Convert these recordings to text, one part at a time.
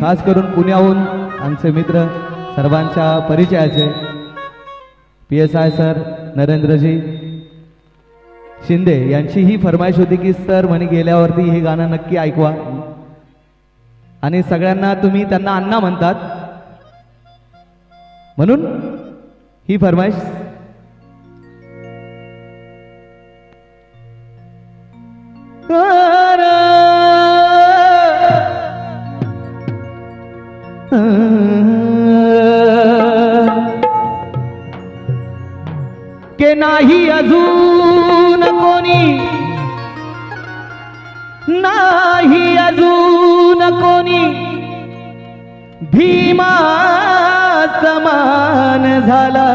खास करून पुण्याहून आमचे मित्र सर्वांच्या परिचयाचे PSI सर नरेंद्रजी शिंदे यांची ही फरमाईश होती की सर म्हणे गेल्यावरती हे गाणं नक्की ऐकवा आणि सगळ्यांना तुम्ही त्यांना अण्णा म्हणतात म्हणून ही फरमाईश के नाही अजून कोणी नाही अजून कोणी भीमा समान झाला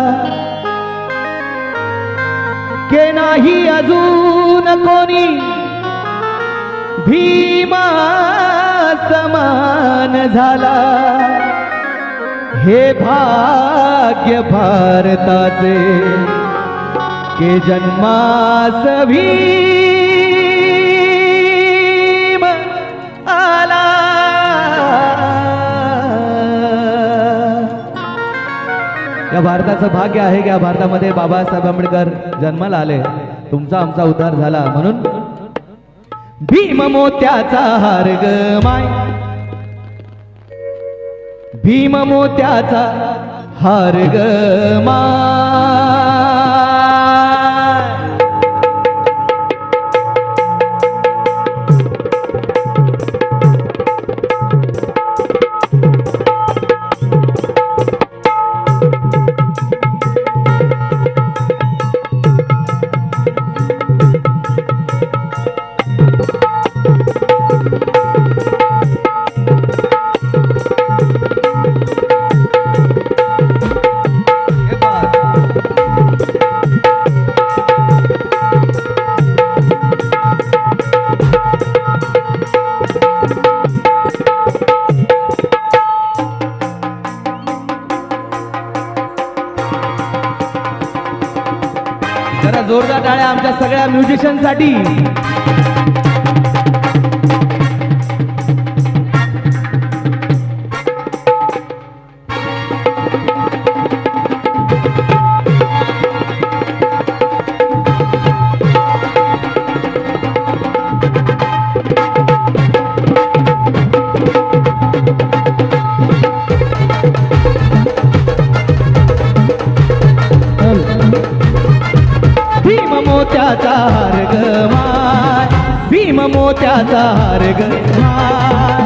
के नाही अजून कोणी भीमा समान झाला हे भाग्य भारताचे के जन्मास भीम आला या भारताचं भाग्य आहे की या भारतामध्ये बाबासाहेब आंबेडकर जन्माला आले तुमचा आमचा उद्धार झाला म्हणून भीम मोत्याचा हार ग माय भीम मोत्याचा हार ग माय जरा जोरदार टाळ्या आमच्या सगळ्या म्युझिशियनसाठी मोत्याचा हार ग माय भीम मोत्याचा हार ग माय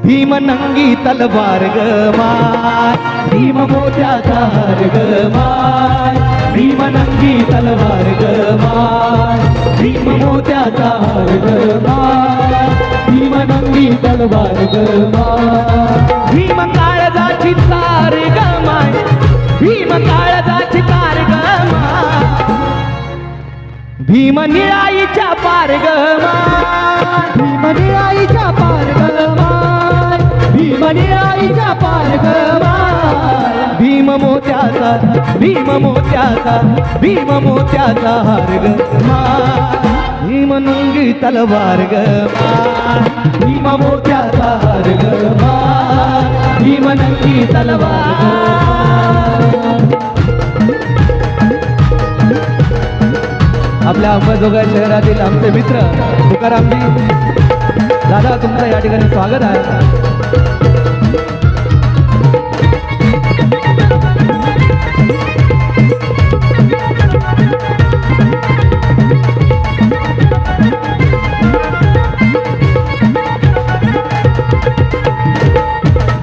भीम नंगी तलवार ग माय भीम मोत्याचा हार ग माय भीम नंगी तलवार ग माय भीम मोत्याचा हार ग माय भीम नंगी तलवार ग माय भीम काळजाची तार ग माय भीम काळजाची तार ग भीम निळाईच्या पार ग माय भीम निळाईच्या पार ग माय भीम निळाईच्या पार ग माय भीम मोत्याचा हार ग माय भीम नंगी तलवार ग माय भीम मोत्याचा हार ग माय भीम नंगी तलवार ग आपल्या अंबाजोगाई शहरातील आमचे मित्र तुकारामजी दादा तुमचं या ठिकाणी स्वागत आहे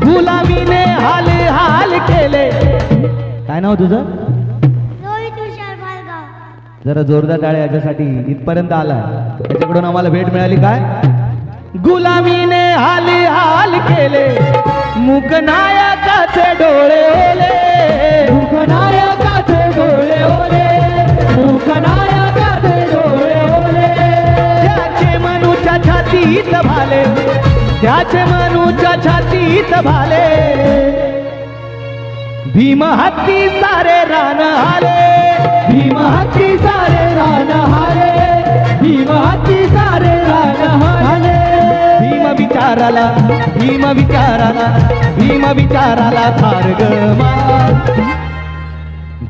गुलामीने हाल हाल केले काय नाव तुझं जरा जोरदार टाळ्या याच्यासाठी इथपर्यंत आला त्याच्याकडून आम्हाला भेट मिळाली काय गुलामीने हाल हाल केले मूकनायकाचे डोळे ओले मूकनायकाचे डोळे ओले मूकनायकाचे डोळे ओले त्याचे मनुच्या छातीत भाले त्याचे मनुच्या छातीत भाले भीम हत्ती सारे रान हाले भीम हत्ती सारे रान हाले विचाराला भीम विचाराला भीम विचाराला धार ग माय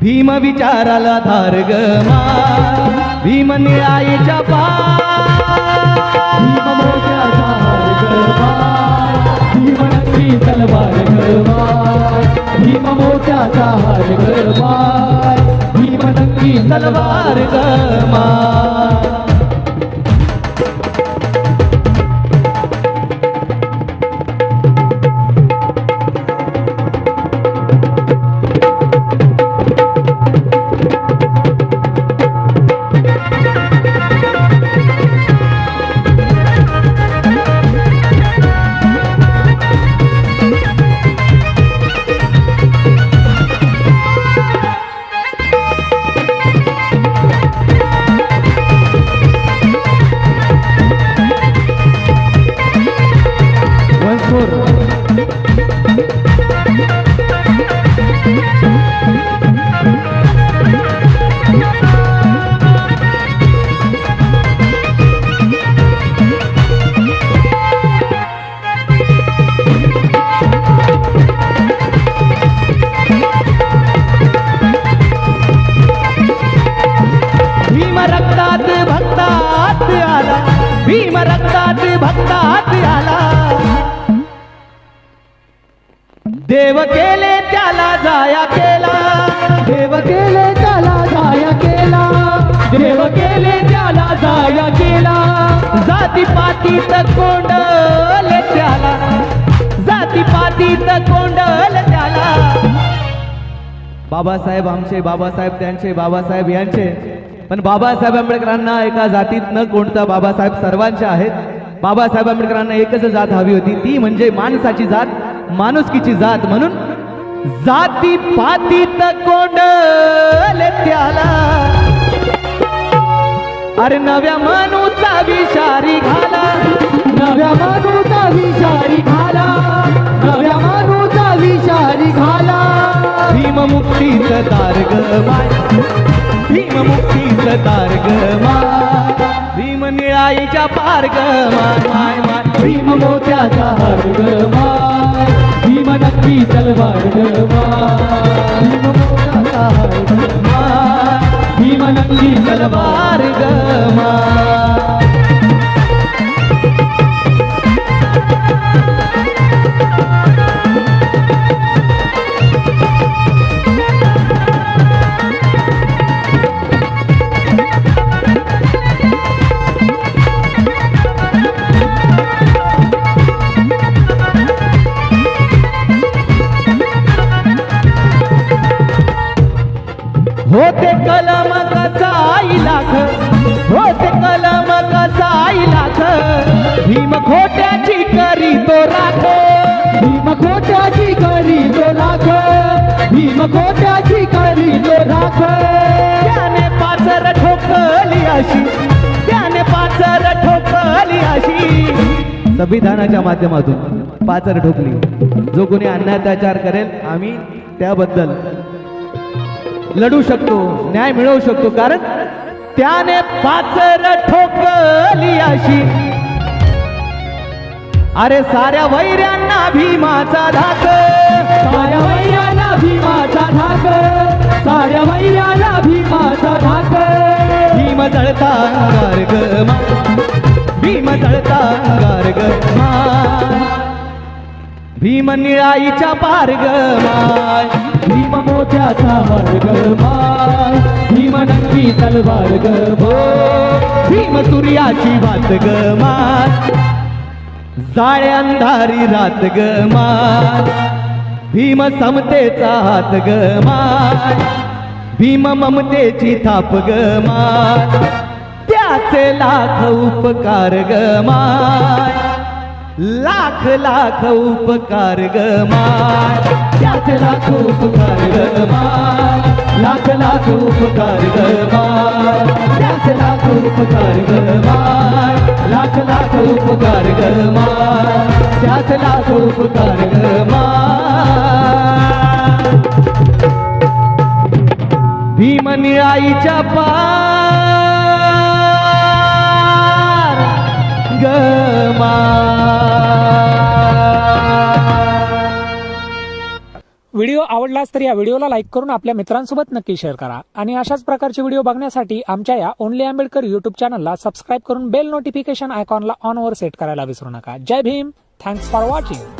भीम विचाराला धार ग माय भीम निळाईच्या पार भीम मोत्याचा हार ग माय भीम नक्की तलवार ग माय भीम मोत्याचा हार ग माय भीम नक्की तलवार ग माय भीम रक्तात भक्तात आला देव केले त्याला जाया केला देव केले त्याला जाया केला देव केले त्याला जाया केला जातीपातीत कोंडल त्याला जातीपातीत कोंडल त्याला बाबासाहेब आमचे बाबासाहेब त्यांचे बाबासाहेब यांचे पण बाबासाहेब आंबेडकरांना एका जातीत न कोणता बाबासाहेब सर्वांचे आहेत बाबासाहेब आंबेडकरांना एकच जात हवी होती ती म्हणजे माणसाची जात माणुसकीची जात म्हणून जाती पातीत कोंडले त्याला अरे नव्या मानूचा विषारी घाला नव्या मानूचा विषारी घाला नव्या मानूचा विषारी घाला भीम मुक्तीचं दार ग माय भीम मुक्तीचं दार ग माय भीम निळाईच्या पार ग माय माय भीम मोत्याचा हार ग माय भीम नक्की तलवार ग माय भीम मोत्याचा हार ग माय भीम नक्की तलवार ग माय होते कलम कसाई लाख होते कलम कसाई लाख भीम खोट्याची करी तो राख भीम खोट्याची करी तो राख भीम खोट्याची करी तो राख त्याने पाचर ठोकली अशी त्याने पाचर ठोकली अशी संविधानाच्या माध्यमातून पाचर ठोकली जो कोणी अन्याय अत्याचार करेल आम्ही त्याबद्दल लढू शकतो न्याय मिळवू शकतो कारण त्याने पाचर ठोकली अशी अरे साऱ्या वैऱ्यांना भीमाचा धाक साऱ्या वैऱ्यांना भीमाचा धाक साऱ्या वैऱ्यांना भीमाचा धाक भीम जळता अंगार ग माय भीम जळता अंगार ग माय भीम निळाईच्या पार ग माय भीम मोत्याचा हार ग माय भीम नक्की तलवार ग भो भीम सूर्याची वात ग माय जाळे अंधारी रात ग माय भीम समतेचा हात ग माय भीम ममतेची थाप ग माय त्याचे लाख उपकार ग माय लाख लाख उपकार ग माय त्याचे लाख उपकार ग माय लाख लाख उपकार ग माय त्याचे लाख उपकार ग माय लाख लाख उपकार ग माय त्याचे लाख उपकार ग माय भीम निळाईच्या पार ग माय आवडलास तर या व्हिडिओला लाईक करून आपल्या मित्रांसोबत नक्की शेअर करा आणि अशाच प्रकारचे व्हिडिओ बघण्यासाठी आमच्या या ओनली आंबेडकर युट्यूब चॅनलला सबस्क्राईब करून बेल नोटिफिकेशन आयकॉनला ऑन वर सेट करायला विसरू नका. Jai Bhim. Thanks for watching.